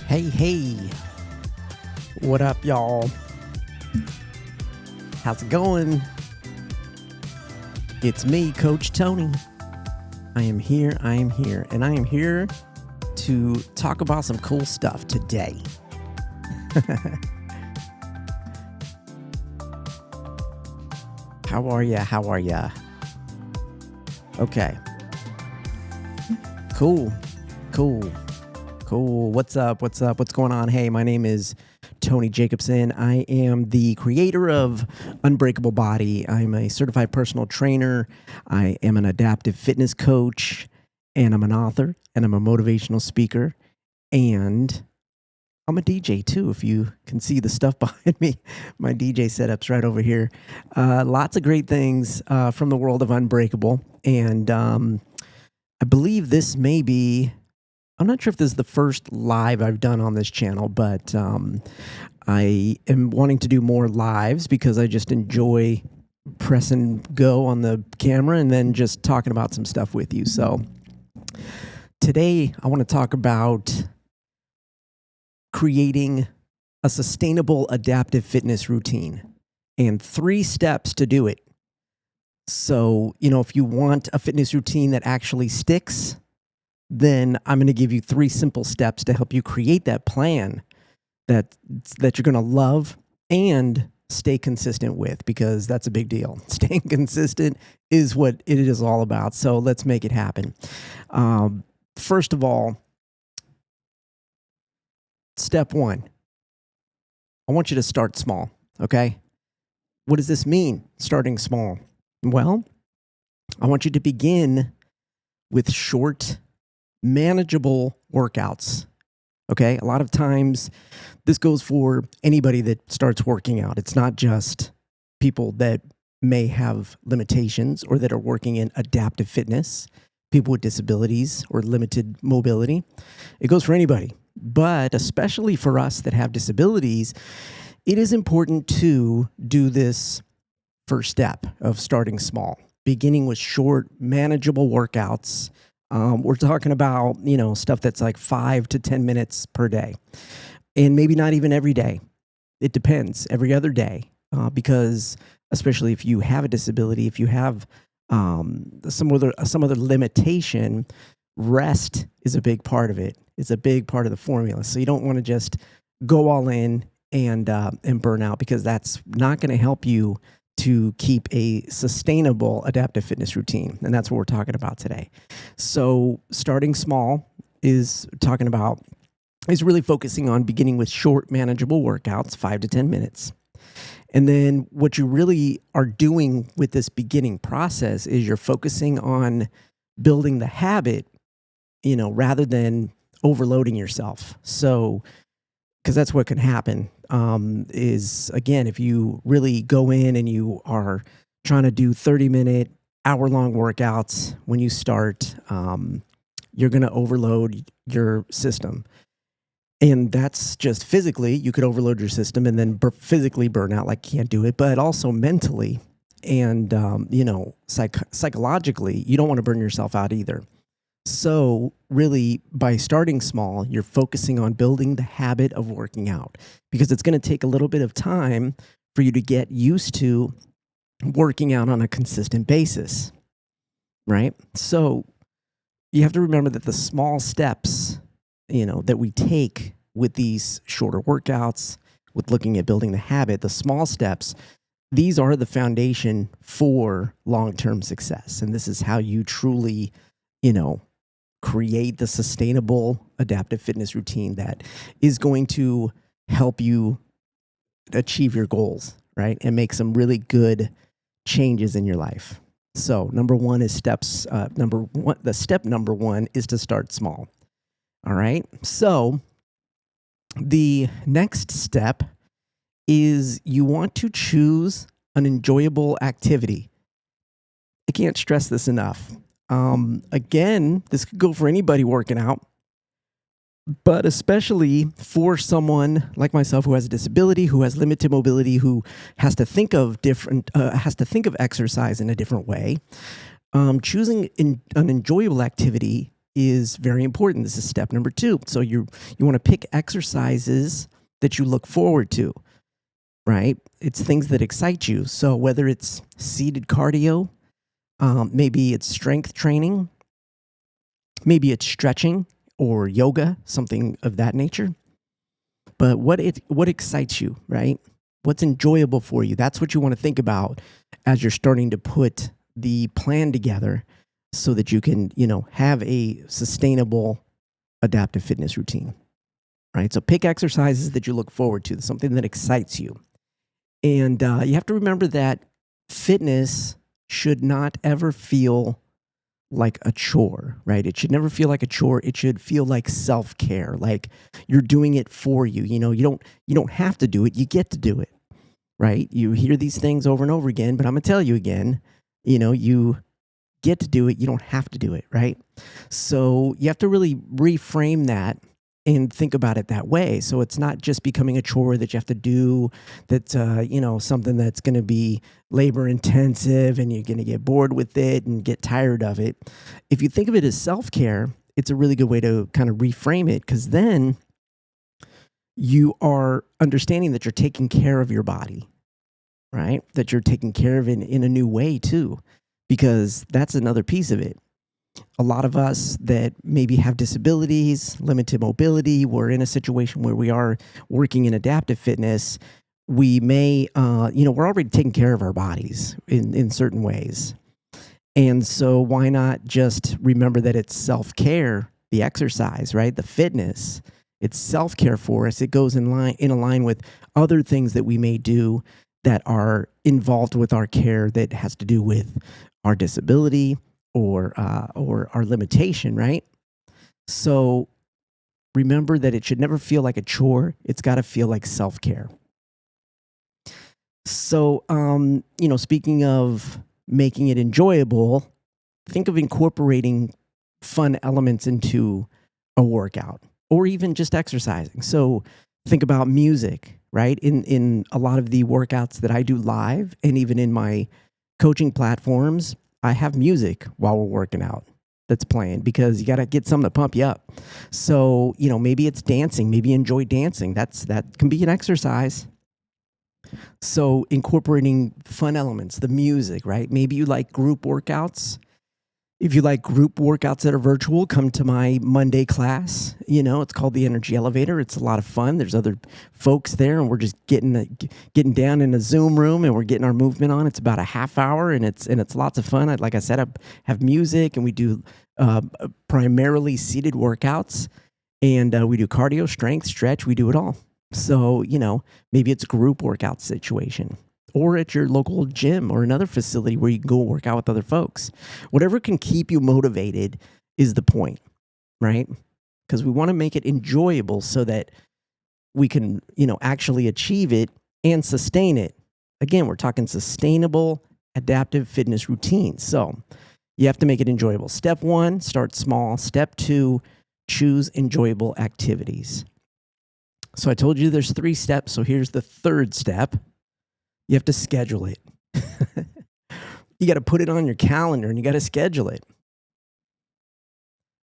Hey, what up, y'all? How's it going? It's me, Coach Tony. I am here, and I am here to talk about some cool stuff today. How are ya? Okay. Cool. What's up? What's going on? Hey, my name is Tony Jacobson. I am the creator of Unbreakable Body. I'm a certified personal trainer. I am an adaptive fitness coach, and I'm an author, and I'm a motivational speaker, and I'm a DJ too, if you can see the stuff behind me. My DJ setup's right over here. Lots of great things from the world of Unbreakable, and I believe this may be, I'm not sure if this is the first live I've done on this channel, but I am wanting to do more lives because I just enjoy pressing go on the camera and then just talking about some stuff with you. So today I want to talk about creating a sustainable adaptive fitness routine and 3 steps to do it. So, if you want a fitness routine that actually sticks, then I'm going to give you 3 simple steps to help you create that plan that you're going to love and stay consistent with, because that's a big deal. Staying consistent is what it is all about. So let's make it happen. First of all, step 1, I want you to start small, okay? What does this mean, starting small? Well, I want you to begin with short, manageable workouts, okay? A lot of times this goes for anybody that starts working out. It's not just people that may have limitations or that are working in adaptive fitness, people with disabilities or limited mobility. It goes for anybody, but especially for us that have disabilities, it is important to do this first step of starting small, beginning with short, manageable workouts. We're talking about, stuff that's like 5 to 10 minutes per day, and maybe not even every day. It depends, every other day, because especially if you have a disability, if you have some other limitation, rest is a big part of it. It's a big part of the formula. So you don't want to just go all in and burn out, because that's not going to help you to keep a sustainable adaptive fitness routine. And that's what we're talking about today. So starting small is really focusing on beginning with short, manageable workouts, 5 to 10 minutes. And then what you really are doing with this beginning process is you're focusing on building the habit, rather than overloading yourself. So, because that's what can happen, is, again, if you really go in and you are trying to do 30-minute, hour-long workouts when you start, you're going to overload your system. And that's just physically, you could overload your system and then physically burn out, like can't do it, but also mentally and, psychologically, you don't want to burn yourself out either. So really, by starting small, you're focusing on building the habit of working out, because it's going to take a little bit of time for you to get used to working out on a consistent basis, right? So you have to remember that the small steps, that we take with these shorter workouts, with looking at building the habit, the small steps, these are the foundation for long-term success. And this is how you truly, create the sustainable adaptive fitness routine that is going to help you achieve your goals, right? And make some really good changes in your life. So number 1 is step number 1 is to start small. All right. So the next step is you want to choose an enjoyable activity. I can't stress this enough. Again, this could go for anybody working out, but especially for someone like myself who has a disability, who has limited mobility, who has to think of exercise in a different way. Choosing an enjoyable activity is very important. This is step number 2. So you want to pick exercises that you look forward to, right? It's things that excite you. So whether it's seated cardio, maybe it's strength training, maybe it's stretching or yoga, something of that nature. But what excites you, right? What's enjoyable for you? That's what you want to think about as you're starting to put the plan together so that you can, have a sustainable adaptive fitness routine, right? So pick exercises that you look forward to, something that excites you. And you have to remember that fitness should not ever feel like a chore, right? It should never feel like a chore. It should feel like self-care, like you're doing it for you. You don't have to do it. You get to do it, right? You hear these things over and over again, but I'm going to tell you again, you get to do it. You don't have to do it, right? So you have to really reframe that and think about it that way. So it's not just becoming a chore that you have to do, that's, something that's going to be labor intensive and you're going to get bored with it and get tired of it. If you think of it as self-care, it's a really good way to kind of reframe it, because then you are understanding that you're taking care of your body, right? That you're taking care of it in a new way too, because that's another piece of it. A lot of us that maybe have disabilities, limited mobility, we're in a situation where we are working in adaptive fitness. We may, we're already taking care of our bodies in certain ways. And so why not just remember that it's self-care, the exercise, right? The fitness, it's self-care for us. It goes in a line with other things that we may do that are involved with our care that has to do with our disability, or our limitation, right? So remember that it should never feel like a chore. It's got to feel like self-care. So, speaking of making it enjoyable, think of incorporating fun elements into a workout or even just exercising. So think about music, right? In a lot of the workouts that I do live and even in my coaching platforms, I have music while we're working out that's playing, because you got to get something to pump you up. So, maybe it's dancing, maybe you enjoy dancing. That can be an exercise. So incorporating fun elements, the music, right? Maybe you like group workouts. If you like group workouts that are virtual, come to my Monday class. It's called the Energy Elevator. It's a lot of fun. There's other folks there, and we're just getting down in a Zoom room, and we're getting our movement on. It's about a half hour, and it's lots of fun. Like I said, I have music, and we do primarily seated workouts, and we do cardio, strength, stretch. We do it all. So maybe it's a group workout situation, or at your local gym or another facility where you can go work out with other folks. Whatever can keep you motivated is the point, right? Because we want to make it enjoyable so that we can, actually achieve it and sustain it. Again, we're talking sustainable adaptive fitness routines. So you have to make it enjoyable. Step 1, start small. Step 2, choose enjoyable activities. So I told you there's 3 steps. So here's the 3rd step. You have to schedule it. You got to put it on your calendar and you got to schedule it.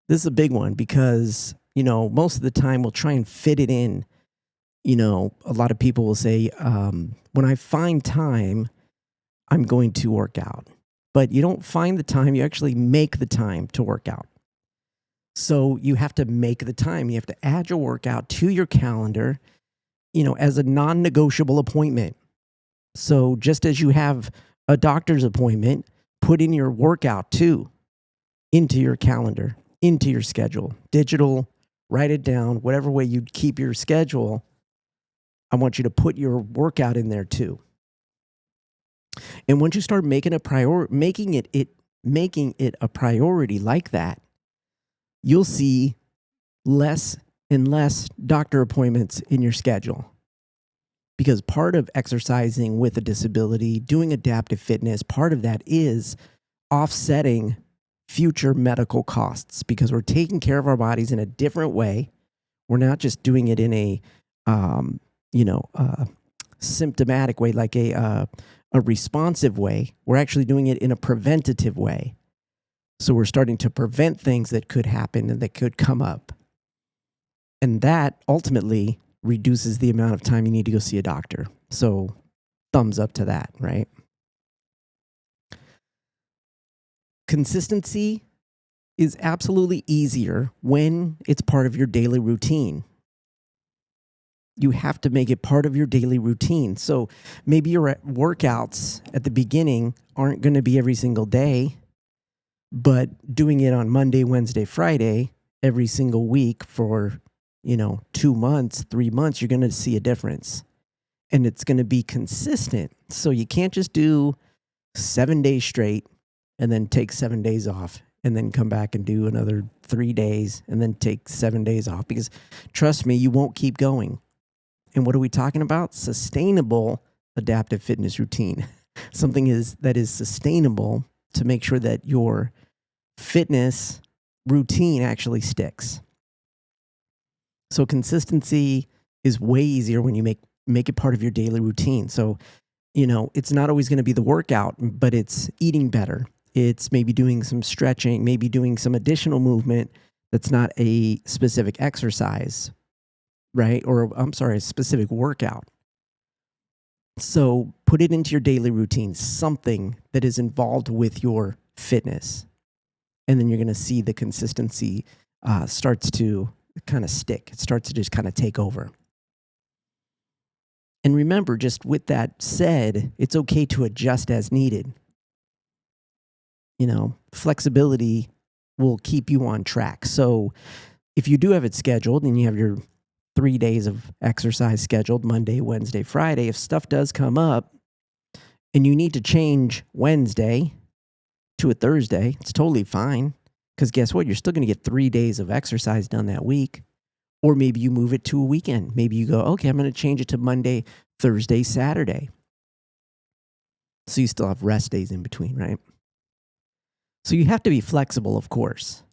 This is a big one because, most of the time we'll try and fit it in. A lot of people will say, when I find time, I'm going to work out. But you don't find the time, you actually make the time to work out. So you have to make the time. You have to add your workout to your calendar, as a non-negotiable appointment. So just as you have a doctor's appointment, put in your workout too, into your calendar, into your schedule, digital, write it down, whatever way you keep your schedule. I want you to put your workout in there too. And once you start making it a priority like that, you'll see less and less doctor appointments in your schedule. Because part of exercising with a disability, doing adaptive fitness, part of that is offsetting future medical costs, because we're taking care of our bodies in a different way. We're not just doing it in a, symptomatic way, like a responsive way. We're actually doing it in a preventative way. So we're starting to prevent things that could happen and that could come up. And that ultimately reduces the amount of time you need to go see a doctor. So thumbs up to that, right? Consistency is absolutely easier when it's part of your daily routine. You have to make it part of your daily routine. So maybe your workouts at the beginning aren't going to be every single day, but doing it on Monday, Wednesday, Friday, every single week for, 2 months, 3 months, you're going to see a difference. And it's going to be consistent. So you can't just do 7 days straight and then take 7 days off and then come back and do another 3 days and then take 7 days off, because trust me, you won't keep going. And what are we talking about? Sustainable adaptive fitness routine. Something that is sustainable to make sure that your fitness routine actually sticks. So consistency is way easier when you make it part of your daily routine. So, it's not always going to be the workout, but it's eating better. It's maybe doing some stretching, maybe doing some additional movement that's not a specific exercise, right? Or a specific workout. So put it into your daily routine, something that is involved with your fitness. And then you're going to see the consistency starts to kind of stick. It starts to just kind of take over. And remember, just with that said, it's okay to adjust as needed. Flexibility will keep you on track. So if you do have it scheduled and you have your 3 days of exercise scheduled, Monday, Wednesday, Friday, if stuff does come up and you need to change Wednesday to a Thursday, it's totally fine. Because guess what? You're still going to get 3 days of exercise done that week. Or maybe you move it to a weekend. Maybe you go, okay, I'm going to change it to Monday, Thursday, Saturday. So you still have rest days in between, right? So you have to be flexible, of course.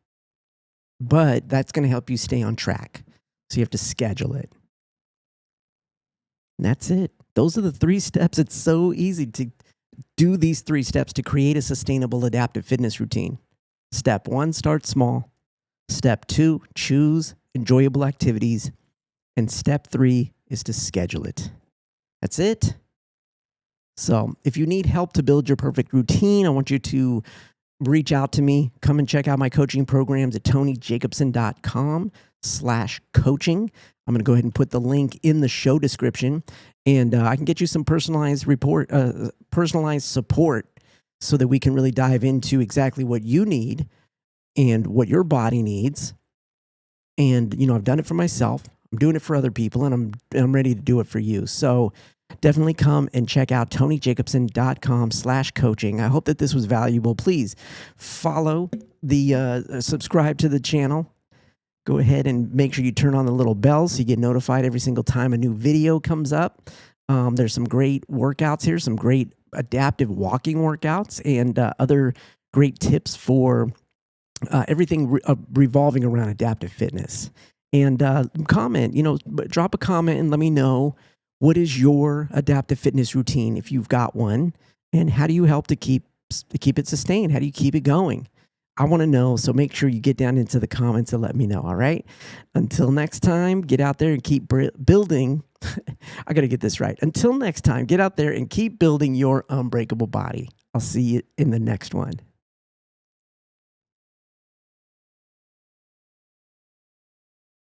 But that's going to help you stay on track. So you have to schedule it. And that's it. Those are the 3 steps. It's so easy to do these 3 steps to create a sustainable adaptive fitness routine. Step 1, start small. Step 2, choose enjoyable activities. And step 3 is to schedule it. That's it. So if you need help to build your perfect routine, I want you to reach out to me. Come and check out my coaching programs at TonyJacobson.com/coaching. I'm going to go ahead and put the link in the show description, and I can get you some personalized support so that we can really dive into exactly what you need and what your body needs. And, I've done it for myself. I'm doing it for other people, and I'm ready to do it for you. So definitely come and check out TonyJacobson.com/coaching. I hope that this was valuable. Please follow subscribe to the channel. Go ahead and make sure you turn on the little bell so you get notified every single time a new video comes up. There's some great workouts here, some great adaptive walking workouts, and other great tips for everything revolving around adaptive fitness. And drop a comment and let me know, what is your adaptive fitness routine if you've got one, and how do you help to keep it sustained? How do you keep it going? I want to know, so make sure you get down into the comments and let me know, all right? Until next time, get out there and keep building. I got to get this right. Until next time, get out there and keep building your unbreakable body. I'll see you in the next one.